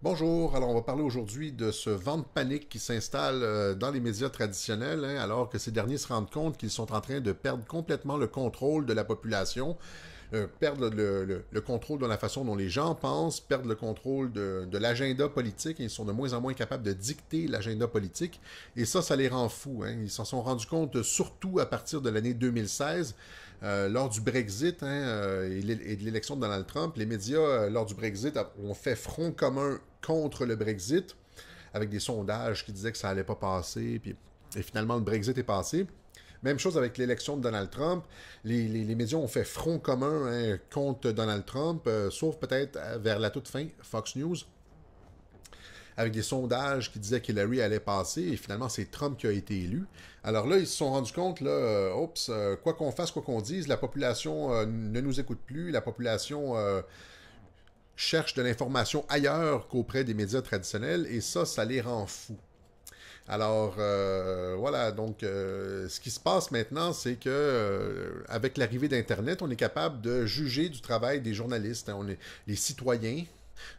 Bonjour, alors on va parler aujourd'hui de ce vent de panique qui s'installe dans les médias traditionnels, alors que ces derniers se rendent compte qu'ils sont en train de perdre complètement le contrôle de la population, perdre le contrôle de la façon dont les gens pensent, perdre le contrôle de l'agenda politique, et ils sont de moins en moins capables de dicter l'agenda politique, et ça les rend fous. Ils s'en sont rendus compte surtout à partir de l'année 2016, lors du Brexit et de l'élection de Donald Trump. Les médias, lors du Brexit, ont fait front commun contre le Brexit, avec des sondages qui disaient que ça allait pas passer, et finalement le Brexit est passé. Même chose avec l'élection de Donald Trump. Les médias ont fait front commun contre Donald Trump, sauf peut-être vers la toute fin, Fox News, avec des sondages qui disaient qu'Hillary allait passer, et finalement c'est Trump qui a été élu. Alors là, ils se sont rendus compte, là, quoi qu'on fasse, quoi qu'on dise, la population ne nous écoute plus, la population cherche de l'information ailleurs qu'auprès des médias traditionnels, et ça les rend fous. Alors, voilà, donc, ce qui se passe maintenant, c'est que avec l'arrivée d'Internet, on est capable de juger du travail des journalistes. Les citoyens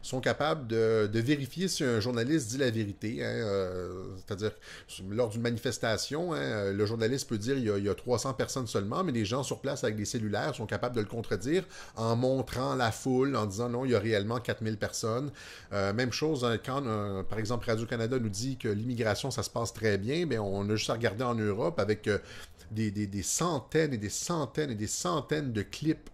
sont capables de vérifier si un journaliste dit la vérité. C'est-à-dire, lors d'une manifestation, le journaliste peut dire il y a 300 personnes seulement, mais les gens sur place avec des cellulaires sont capables de le contredire en montrant la foule, en disant non, il y a réellement 4000 personnes. Même chose, quand, par exemple, Radio-Canada nous dit que l'immigration, ça se passe très bien, bien, on a juste à regarder en Europe avec des centaines et des centaines et des centaines de clips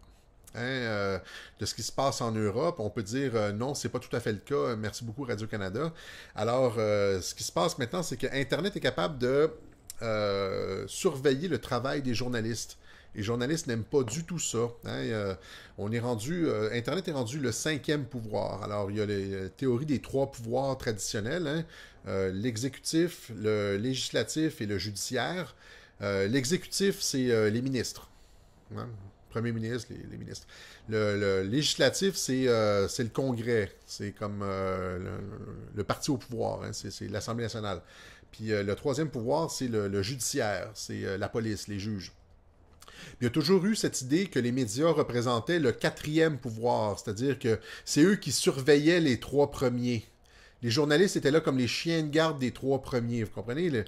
de ce qui se passe en Europe. On peut dire non, c'est pas tout à fait le cas. Merci beaucoup Radio-Canada. Alors, ce qui se passe maintenant, c'est que Internet est capable de surveiller le travail des journalistes. Les journalistes n'aiment pas du tout ça. Internet est rendu le 5e pouvoir. Alors, il y a les théories des 3 pouvoirs traditionnels, l'exécutif, le législatif et le judiciaire. L'exécutif, c'est les ministres. Premier ministre, les ministres. Le législatif, c'est le Congrès. C'est comme le parti au pouvoir. C'est l'Assemblée nationale. Puis le 3e pouvoir, c'est le judiciaire. C'est la police, les juges. Puis il y a toujours eu cette idée que les médias représentaient le 4e pouvoir. C'est-à-dire que c'est eux qui surveillaient les 3 premiers. Les journalistes étaient là comme les chiens de garde des 3 premiers. Vous comprenez?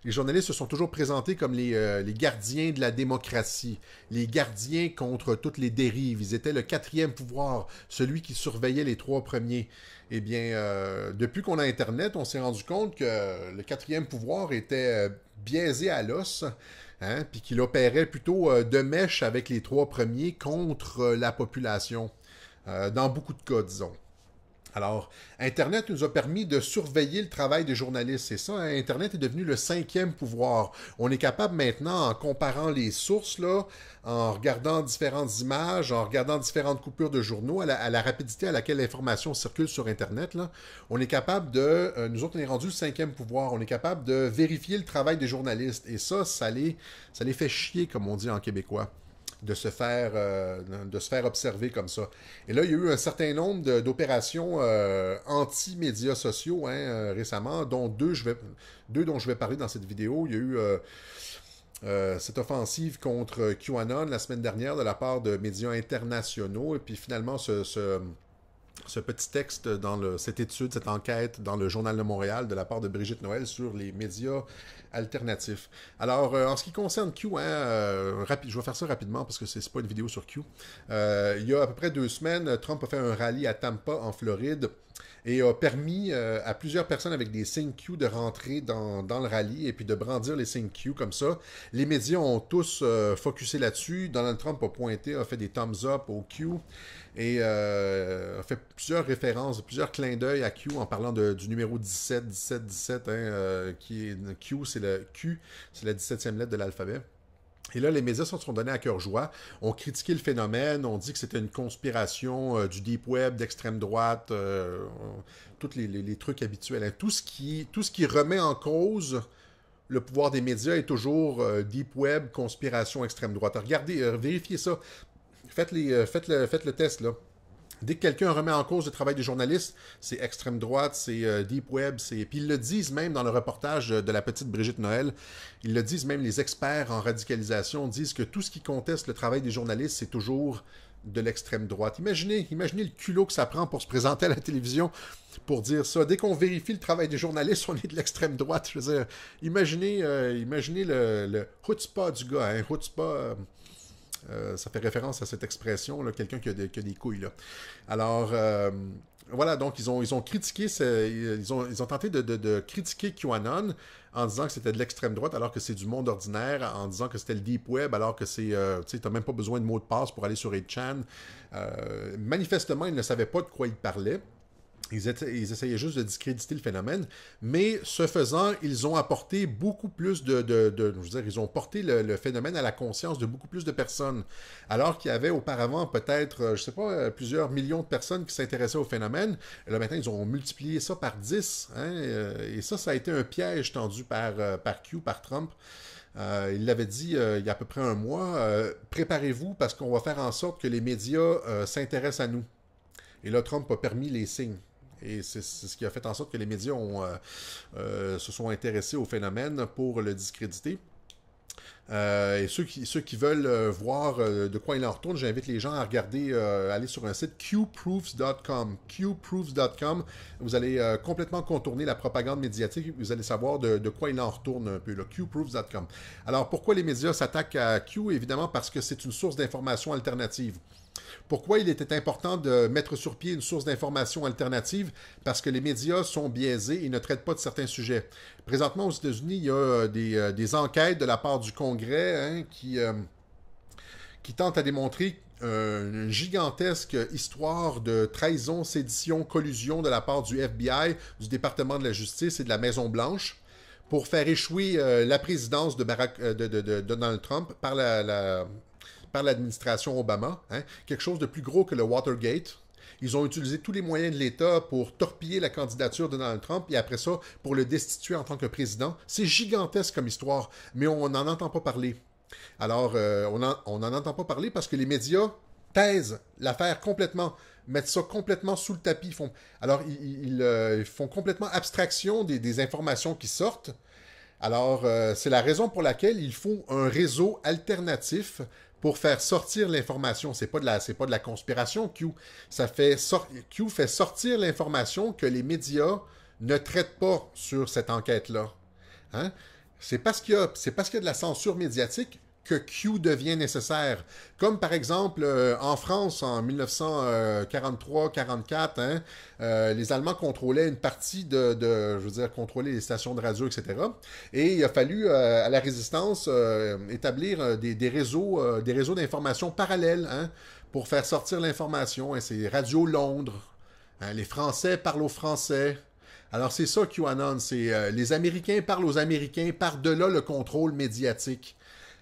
Les journalistes se sont toujours présentés comme les gardiens de la démocratie, les gardiens contre toutes les dérives. Ils étaient le 4e pouvoir, celui qui surveillait les 3 premiers. Eh bien, depuis qu'on a Internet, on s'est rendu compte que le 4e pouvoir était biaisé à l'os, puis qu'il opérait plutôt de mèche avec les 3 premiers contre la population, dans beaucoup de cas, disons. Alors, Internet nous a permis de surveiller le travail des journalistes. C'est ça, Internet est devenu le 5e pouvoir. On est capable maintenant, en comparant les sources, là, en regardant différentes images, en regardant différentes coupures de journaux, à la rapidité à laquelle l'information circule sur Internet, là, on est capable nous autres, on est rendu le 5e pouvoir. On est capable de vérifier le travail des journalistes. Et ça les fait chier, comme on dit en québécois, de se faire observer comme ça. Et là, il y a eu un certain nombre d'opérations anti-médias sociaux récemment, dont deux dont je vais parler dans cette vidéo. Il y a eu cette offensive contre QAnon la semaine dernière de la part de médias internationaux, et puis finalement ce petit texte cette étude, cette enquête dans le Journal de Montréal de la part de Brigitte Noël sur les médias alternatifs. Alors, en ce qui concerne Q, je vais faire ça rapidement parce que c'est pas une vidéo sur Q. Il y a à peu près 2 semaines, Trump a fait un rallye à Tampa, en Floride, et a permis à plusieurs personnes avec des signes Q de rentrer dans le rallye et puis de brandir les signes Q comme ça. Les médias ont tous focusé là-dessus. Donald Trump a fait des thumbs up au Q et a fait plusieurs références, plusieurs clins d'œil à Q en parlant du numéro 17, 17, 17, qui est Q, c'est la 17e lettre de l'alphabet. Et là, les médias se sont donnés à cœur joie, ont critiqué le phénomène, ont dit que c'était une conspiration du deep web, d'extrême droite, tous les trucs habituels. Tout ce qui remet en cause le pouvoir des médias est toujours deep web, conspiration, extrême droite. Regardez, vérifiez ça. Faites le test, là. Dès que quelqu'un remet en cause le travail des journalistes, c'est extrême droite, c'est deep web, puis ils le disent même dans le reportage de la petite Brigitte Noël, ils le disent même, les experts en radicalisation disent que tout ce qui conteste le travail des journalistes, c'est toujours de l'extrême droite. Imaginez le culot que ça prend pour se présenter à la télévision pour dire ça. Dès qu'on vérifie le travail des journalistes, on est de l'extrême droite. Je veux dire, imaginez le chutzpah du gars. Hein? Chutzpah, ça fait référence à cette expression, quelqu'un qui a des couilles. Là. Alors, voilà, donc ils ont critiqué, ils ont tenté de critiquer QAnon en disant que c'était de l'extrême droite alors que c'est du monde ordinaire, en disant que c'était le deep web alors que c'est, tu sais, t'as même pas besoin de mot de passe pour aller sur 8chan. Manifestement, ils ne savaient pas de quoi ils parlaient. Ils essayaient juste de discréditer le phénomène, mais ce faisant, ils ont apporté beaucoup plus je veux dire, ils ont porté le phénomène à la conscience de beaucoup plus de personnes. Alors qu'il y avait auparavant peut-être, je sais pas, plusieurs millions de personnes qui s'intéressaient au phénomène. Et là maintenant, ils ont multiplié ça par 10. Hein, et ça a été un piège tendu par Q, par Trump. Il l'avait dit il y a à peu près un mois, préparez-vous parce qu'on va faire en sorte que les médias s'intéressent à nous. Et là, Trump a permis les signes. Et c'est ce qui a fait en sorte que les médias se sont intéressés au phénomène pour le discréditer. Et ceux qui veulent voir de quoi il en retourne, j'invite les gens à regarder, aller sur un site qproofs.com. qproofs.com, vous allez complètement contourner la propagande médiatique, vous allez savoir de quoi il en retourne un peu, là, qproofs.com. Alors, pourquoi les médias s'attaquent à Q? Évidemment, parce que c'est une source d'information alternative. Pourquoi il était important de mettre sur pied une source d'information alternative? Parce que les médias sont biaisés et ne traitent pas de certains sujets. Présentement, aux États-Unis, il y a des enquêtes de la part du Congrès qui tentent à démontrer une gigantesque histoire de trahison, sédition, collusion de la part du FBI, du département de la justice et de la Maison-Blanche pour faire échouer la présidence de Donald Trump par l'administration Obama, hein, quelque chose de plus gros que le Watergate. Ils ont utilisé tous les moyens de l'État pour torpiller la candidature de Donald Trump et après ça, pour le destituer en tant que président. C'est gigantesque comme histoire, mais on n'en entend pas parler. Alors, on n'en entend pas parler parce que les médias taisent l'affaire complètement, mettent ça complètement sous le tapis. Ils font complètement abstraction des informations qui sortent. Alors, c'est la raison pour laquelle il faut un réseau alternatif pour faire sortir l'information. C'est pas de la conspiration, Q. Q fait sortir l'information que les médias ne traitent pas sur cette enquête-là. Hein? C'est parce qu'il y a de la censure médiatique que Q devient nécessaire. Comme par exemple en France en 1943-44, hein, les Allemands contrôlaient une partie contrôlaient les stations de radio, etc. Et il a fallu à la résistance établir des réseaux d'information parallèles, hein, pour faire sortir l'information. Hein, c'est Radio Londres. Hein, les Français parlent aux Français. Alors c'est ça QAnon, c'est les Américains parlent aux Américains par-delà le contrôle médiatique.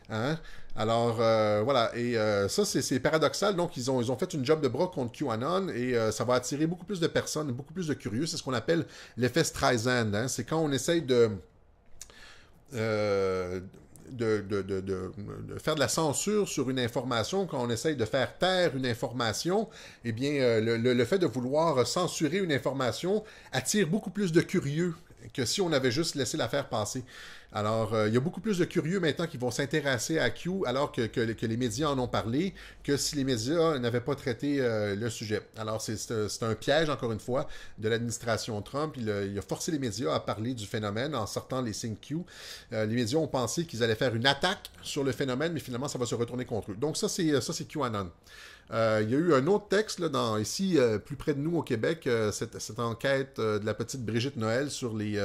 Hein? Alors, voilà, et ça, c'est paradoxal. Donc, ils ont fait une job de bras contre QAnon et ça va attirer beaucoup plus de personnes, beaucoup plus de curieux. C'est ce qu'on appelle l'effet Streisand. Hein? C'est quand on essaye de faire de la censure sur une information, quand on essaye de faire taire une information, eh bien, le fait de vouloir censurer une information attire beaucoup plus de curieux que si on avait juste laissé l'affaire passer. Alors, il y a beaucoup plus de curieux maintenant qui vont s'intéresser à Q alors que les médias en ont parlé, que si les médias n'avaient pas traité le sujet. Alors, c'est un piège, encore une fois, de l'administration Trump. Il a forcé les médias à parler du phénomène en sortant les signes Q. Les médias ont pensé qu'ils allaient faire une attaque sur le phénomène, mais finalement, ça va se retourner contre eux. Donc, ça, c'est QAnon. Il y a eu un autre texte là, ici, plus près de nous au Québec, cette enquête de la petite Brigitte Noël sur les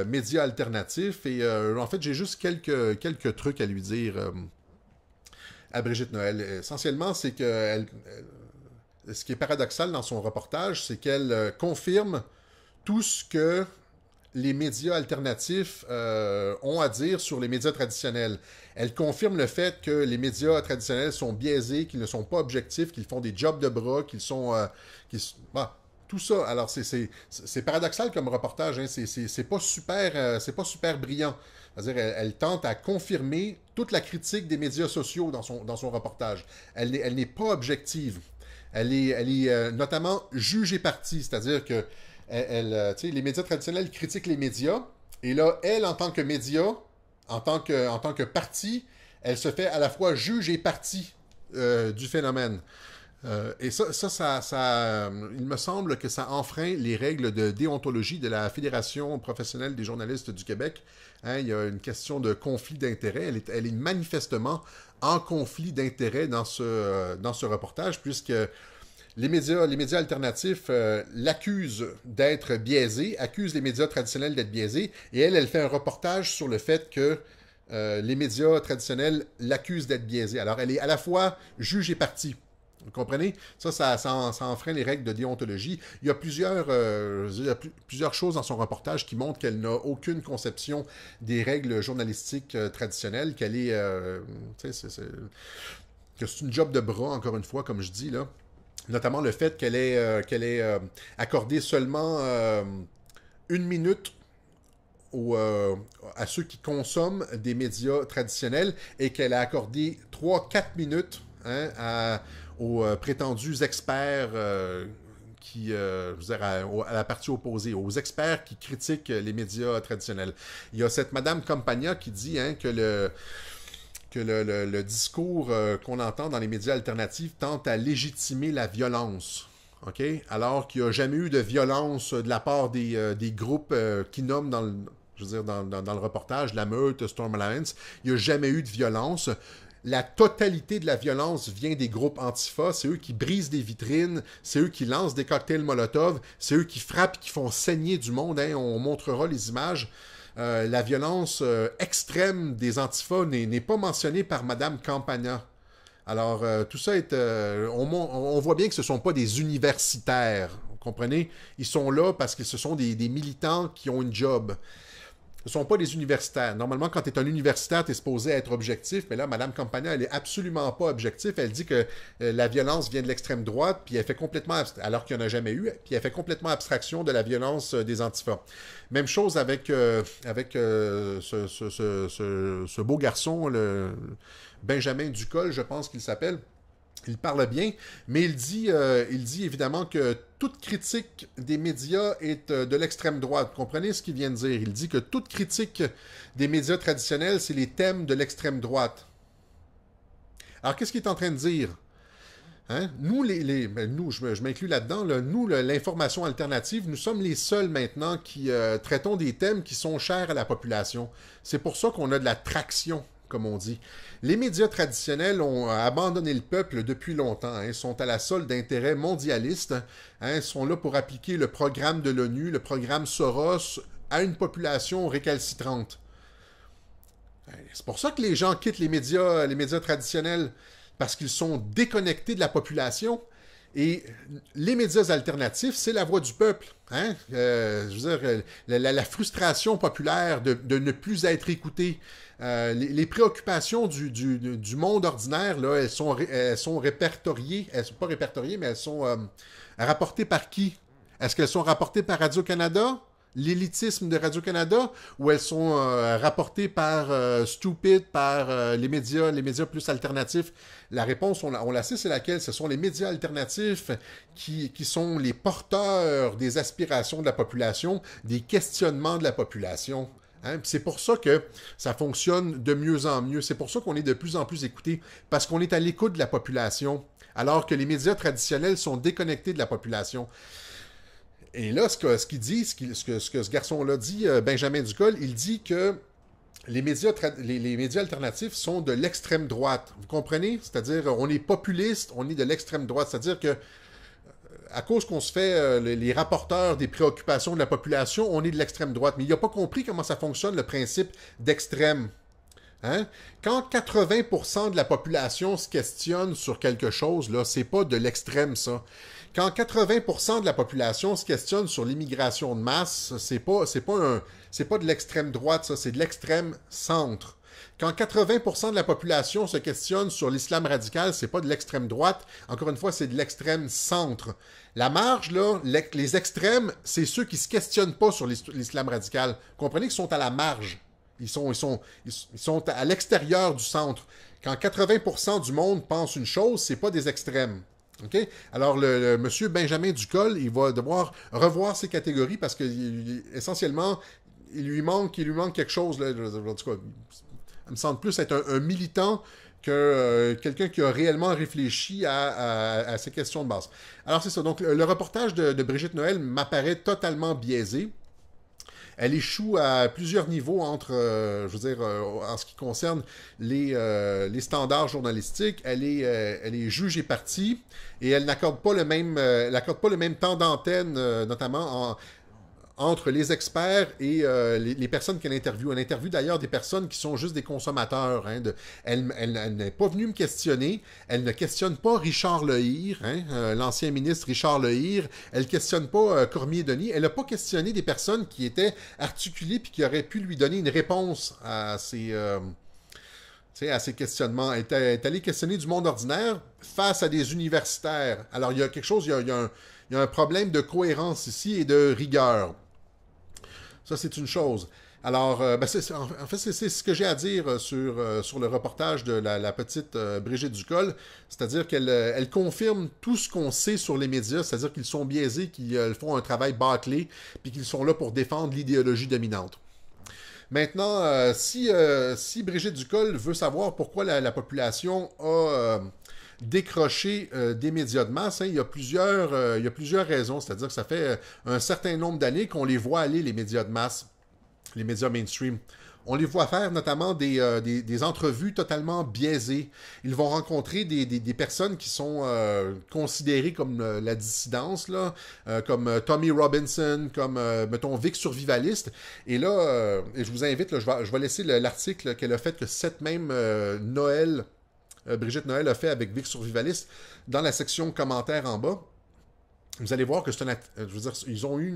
médias alternatifs. Et en fait, j'ai juste quelques trucs à lui dire à Brigitte Noël. Essentiellement, c'est que ce qui est paradoxal dans son reportage, c'est qu'elle confirme tout ce que les médias alternatifs ont à dire sur les médias traditionnels. Elle confirme le fait que les médias traditionnels sont biaisés, qu'ils ne sont pas objectifs, qu'ils font des jobs de bras, qu'ils sont... tout ça. Alors, c'est paradoxal comme reportage. Hein. C'est pas super brillant. C'est-à-dire, elle tente à confirmer toute la critique des médias sociaux dans son reportage. Elle n'est pas objective. Elle est notamment juge et partie. C'est-à-dire que les médias traditionnels critiquent les médias. Et là, elle, en tant que média, en tant que parti, elle se fait à la fois juge et partie du phénomène. Et il me semble que ça enfreint les règles de déontologie de la Fédération professionnelle des journalistes du Québec. Hein, il y a une question de conflit d'intérêts. Elle est manifestement en conflit d'intérêts dans ce reportage, puisque les médias alternatifs l'accusent d'être biaisé, accusent les médias traditionnels d'être biaisés, et elle fait un reportage sur le fait que les médias traditionnels l'accusent d'être biaisé. Alors, elle est à la fois juge et partie. Vous comprenez? Ça enfreint les règles de déontologie. Il y a plusieurs choses dans son reportage qui montrent qu'elle n'a aucune conception des règles journalistiques traditionnelles, qu'elle est... que c'est une job de bras, encore une fois, comme je dis, là. Notamment le fait qu'elle ait accordé seulement 1 minute à ceux qui consomment des médias traditionnels et qu'elle a accordé 3-4 minutes aux prétendus experts je veux dire, à la partie opposée, aux experts qui critiquent les médias traditionnels. Il y a cette Madame Campagna qui dit que le discours qu'on entend dans les médias alternatifs tente à légitimer la violence. Okay? Alors qu'il n'y a jamais eu de violence de la part des groupes qui nomment dans le reportage, la Meute, Storm Alliance. Il n'y a jamais eu de violence. La totalité de la violence vient des groupes Antifa. C'est eux qui brisent des vitrines, c'est eux qui lancent des cocktails Molotov, c'est eux qui frappent, qui font saigner du monde. Hein? On montrera les images. La violence extrême des Antifa n'est pas mentionnée par Madame Campagna. Alors, tout ça est... on voit bien que ce ne sont pas des universitaires, vous comprenez? Ils sont là parce que ce sont des militants qui ont une job. Ce ne sont pas des universitaires. Normalement, quand tu es un universitaire, tu es supposé être objectif, mais là, Mme Campagna, elle est absolument pas objective. Elle dit que la violence vient de l'extrême droite, puis elle fait complètement, alors qu'il n'y en a jamais eu, puis elle fait complètement abstraction de la violence des antifas. Même chose avec ce beau garçon, le Benjamin Ducol, je pense qu'il s'appelle. Il parle bien, mais il dit évidemment que toute critique des médias est de l'extrême droite. Vous comprenez ce qu'il vient de dire? Il dit que toute critique des médias traditionnels, c'est les thèmes de l'extrême droite. Alors, qu'est-ce qu'il est en train de dire? Hein? Nous, je m'inclus là-dedans, nous, l'information alternative, nous sommes les seuls maintenant qui traitons des thèmes qui sont chers à la population. C'est pour ça qu'on a de la traction, comme on dit. Les médias traditionnels ont abandonné le peuple depuis longtemps. Hein. Ils sont à la solde d'intérêts mondialistes. Hein. Ils sont là pour appliquer le programme de l'ONU, le programme Soros, à une population récalcitrante. C'est pour ça que les gens quittent les médias traditionnels, parce qu'ils sont déconnectés de la population. Et les médias alternatifs, c'est la voix du peuple. Hein? Je veux dire, la frustration populaire de ne plus être écouté. Les préoccupations du monde ordinaire, là, elles sont répertoriées. Elles ne sont pas répertoriées, mais elles sont rapportées par qui? Est-ce qu'elles sont rapportées par Radio-Canada? L'élitisme de Radio-Canada, ou elles sont rapportées par Stupid, par les médias plus alternatifs? La réponse, on la sait, c'est laquelle? Ce sont les médias alternatifs qui sont les porteurs des aspirations de la population, des questionnements de la population. Hein? C'est pour ça que ça fonctionne de mieux en mieux. C'est pour ça qu'on est de plus en plus écouté, parce qu'on est à l'écoute de la population, alors que les médias traditionnels sont déconnectés de la population. Et là, ce qu'il dit, ce que ce garçon-là dit, Benjamin Ducol, il dit que les médias alternatifs sont de l'extrême droite. Vous comprenez? C'est-à-dire, on est populiste, on est de l'extrême droite. C'est-à-dire que, à cause qu'on se fait les rapporteurs des préoccupations de la population, on est de l'extrême droite. Mais il n'a pas compris comment ça fonctionne, le principe d'extrême. Hein? Quand 80% de la population se questionne sur quelque chose, là, c'est pas de l'extrême, ça. Quand 80% de la population se questionne sur l'immigration de masse, c'est pas de l'extrême droite, ça, c'est de l'extrême centre. Quand 80% de la population se questionne sur l'islam radical, c'est pas de l'extrême droite. Encore une fois, c'est de l'extrême centre. La marge, là, les extrêmes, c'est ceux qui se questionnent pas sur l'islam radical. Vous comprenez qu'ils sont à la marge. Ils sont à l'extérieur du centre. Quand 80% du monde pense une chose, c'est pas des extrêmes. Okay? Alors, le monsieur Benjamin Ducol, il va devoir revoir ses catégories parce que, essentiellement, il lui manque quelque chose. Là, en tout cas, il me semble plus être un militant que quelqu'un qui a réellement réfléchi à ces questions de base. Alors c'est ça, donc le reportage de Brigitte Noël m'apparaît totalement biaisé. Elle échoue à plusieurs niveaux entre, je veux dire, en ce qui concerne les standards journalistiques. Elle est juge et partie et elle n'accorde pas le même temps d'antenne, notamment entre les experts et les personnes qu'elle interviewe. Elle interviewe d'ailleurs des personnes qui sont juste des consommateurs. Hein, elle n'est pas venue me questionner. Elle ne questionne pas Richard Lehir, hein, l'ancien ministre Richard Lehir. Elle ne questionne pas Cormier-Denis. Elle n'a pas questionné des personnes qui étaient articulées et qui auraient pu lui donner une réponse à ces questionnements. Elle est allée questionner du monde ordinaire face à des universitaires. Alors, il y a quelque chose, il y a un problème de cohérence ici et de rigueur. Ça, c'est une chose. Alors, en fait, c'est ce que j'ai à dire sur le reportage de la petite Brigitte Ducol, c'est-à-dire qu'elle confirme tout ce qu'on sait sur les médias, c'est-à-dire qu'ils sont biaisés, qu'ils font un travail bâclé, puis qu'ils sont là pour défendre l'idéologie dominante. Maintenant, si Brigitte Ducol veut savoir pourquoi la population a décroché des médias de masse, hein, il y a plusieurs raisons. C'est-à-dire que ça fait un certain nombre d'années qu'on les voit aller, les médias de masse, les médias mainstream. On les voit faire notamment des entrevues totalement biaisées. Ils vont rencontrer des personnes qui sont considérées comme la dissidence, là, comme Tommy Robinson, comme, mettons, Vic Survivaliste. Et là, et je vous invite, là, je vais laisser l'article qu'elle a fait, que cette même Brigitte Noël a fait avec Vic Survivaliste dans la section commentaires en bas. Vous allez voir que je veux dire, ils ont eu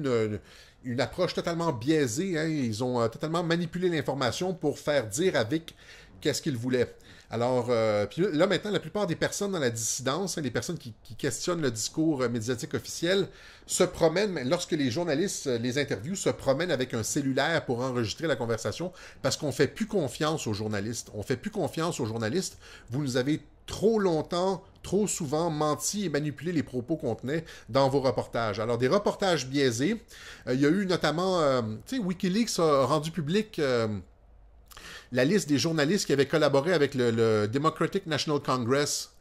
une approche totalement biaisée. Hein? Ils ont totalement manipulé l'information pour faire dire à Vic qu'est-ce qu'ils voulaient. Alors, puis là, maintenant, la plupart des personnes dans la dissidence, hein, les personnes qui questionnent le discours médiatique officiel, se promènent, lorsque les journalistes les interviewent, se promènent avec un cellulaire pour enregistrer la conversation, parce qu'on ne fait plus confiance aux journalistes. On ne fait plus confiance aux journalistes. Vous nous avez trop longtemps, trop souvent menti et manipulé les propos qu'on tenait dans vos reportages. Alors, des reportages biaisés. Il y a eu notamment, tu sais, Wikileaks a rendu public la liste des journalistes qui avaient collaboré avec le Democratic National Congress.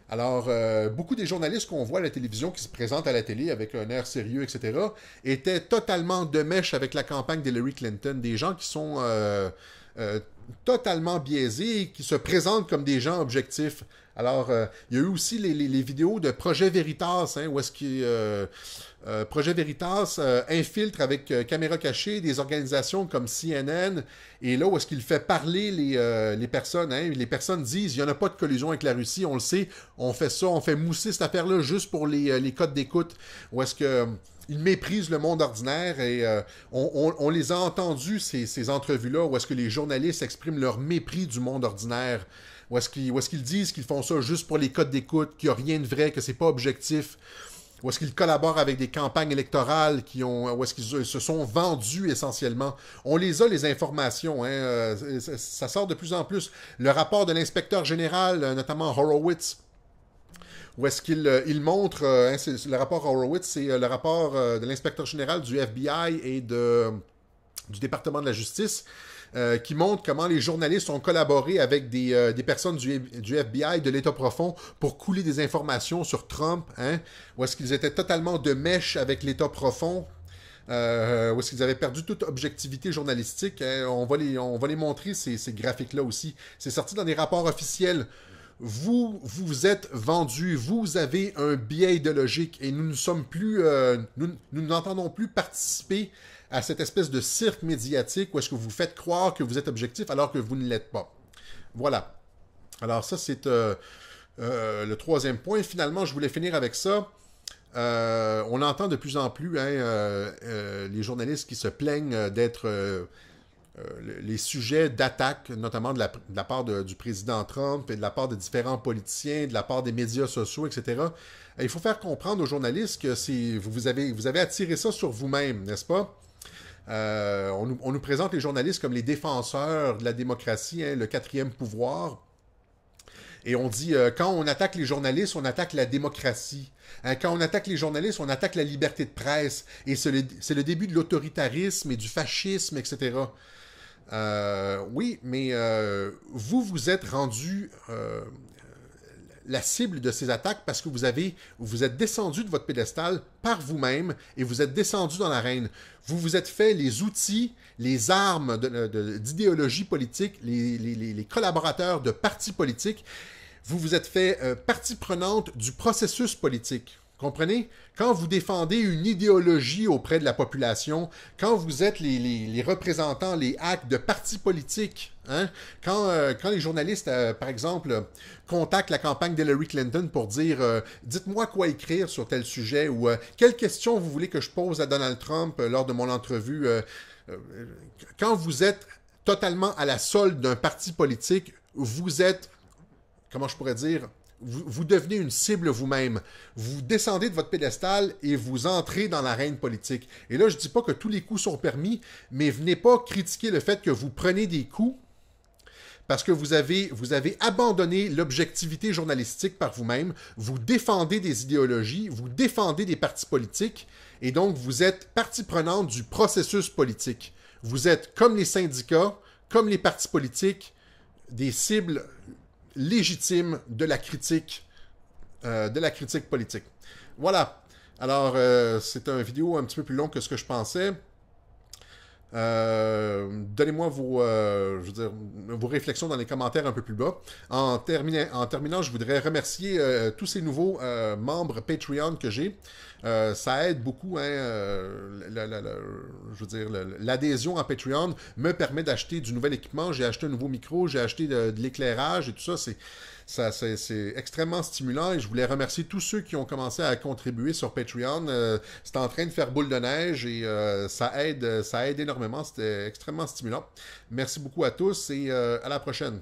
Alors, beaucoup des journalistes qu'on voit à la télévision, qui se présentent à la télé avec un air sérieux, etc., étaient totalement de mèche avec la campagne d'Hillary Clinton. Des gens qui sont totalement biaisés et qui se présentent comme des gens objectifs. Alors, il y a eu aussi les vidéos de Projet Veritas, hein, où est-ce que Projet Veritas infiltre avec caméra cachée des organisations comme CNN, et là où est-ce qu'il fait parler les personnes, hein, les personnes disent, il n'y en a pas de collusion avec la Russie, on le sait, on fait ça, on fait mousser cette affaire-là juste pour les codes d'écoute, où est-ce que ils méprisent le monde ordinaire et on les a entendus, ces entrevues-là, où est-ce que les journalistes expriment leur mépris du monde ordinaire, où est-ce qu'ils disent qu'ils font ça juste pour les codes d'écoute, qu'il n'y a rien de vrai, que c'est pas objectif, où est-ce qu'ils collaborent avec des campagnes électorales, où est-ce qu'ils se sont vendus essentiellement. On les a, les informations, hein, ça sort de plus en plus. Le rapport de l'inspecteur général, notamment Horowitz, où est-ce qu'il montre, le rapport Horowitz, c'est le rapport de l'inspecteur général du FBI et du département de la justice, qui montre comment les journalistes ont collaboré avec des personnes du FBI, de l'État profond, pour couler des informations sur Trump, hein, où est-ce qu'ils étaient totalement de mèche avec l'État profond, où est-ce qu'ils avaient perdu toute objectivité journalistique. Hein. On va les montrer, ces graphiques-là aussi. C'est sorti dans des rapports officiels. Vous êtes vendus, vous avez un biais idéologique et nous ne sommes plus, nous n'entendons plus participer à cette espèce de cirque médiatique où est-ce que vous faites croire que vous êtes objectif alors que vous ne l'êtes pas. Voilà. Alors ça, c'est le troisième point. Finalement, je voulais finir avec ça. On entend de plus en plus les journalistes qui se plaignent d'être les sujets d'attaque, notamment de la part du président Trump et de la part de différents politiciens, de la part des médias sociaux, etc. Il faut faire comprendre aux journalistes que vous avez attiré ça sur vous-même, n'est-ce pas? On nous présente les journalistes comme les défenseurs de la démocratie, hein, le quatrième pouvoir. Et on dit, quand on attaque les journalistes, on attaque la démocratie. Hein, quand on attaque les journalistes, on attaque la liberté de presse. Et c'est le début de l'autoritarisme et du fascisme, etc. Oui, mais vous vous êtes rendu la cible de ces attaques parce que vous êtes descendu de votre pédestal par vous-même et vous êtes descendu dans l'arène. Vous vous êtes fait les outils, les armes d'idéologie politique, les collaborateurs de partis politiques. Vous vous êtes fait partie prenante du processus politique. Comprenez? Quand vous défendez une idéologie auprès de la population, quand vous êtes les représentants, les hacks de partis politiques, hein? Quand les journalistes, par exemple, contactent la campagne d'Hillary Clinton pour dire dites-moi quoi écrire sur tel sujet ou quelle question vous voulez que je pose à Donald Trump lors de mon entrevue, quand vous êtes totalement à la solde d'un parti politique, vous êtes, comment je pourrais dire, vous devenez une cible vous-même. Vous descendez de votre pédestal et vous entrez dans l'arène politique. Et là, je ne dis pas que tous les coups sont permis, mais venez pas critiquer le fait que vous prenez des coups parce que vous avez abandonné l'objectivité journalistique par vous-même, vous défendez des idéologies, vous défendez des partis politiques, et donc vous êtes partie prenante du processus politique. Vous êtes, comme les syndicats, comme les partis politiques, des cibles légitime de la critique politique. Voilà. Alors, c'est une vidéo un petit peu plus longue que ce que je pensais. Donnez-moi vos réflexions dans les commentaires un peu plus bas. En terminant, je voudrais remercier tous ces nouveaux membres Patreon que j'ai. Ça aide beaucoup. Hein, je veux dire, l'adhésion à Patreon me permet d'acheter du nouvel équipement. J'ai acheté un nouveau micro, j'ai acheté de l'éclairage et tout ça. C'est extrêmement stimulant et je voulais remercier tous ceux qui ont commencé à contribuer sur Patreon. C'est en train de faire boule de neige et ça aide énormément. C'était extrêmement stimulant. Merci beaucoup à tous et à la prochaine.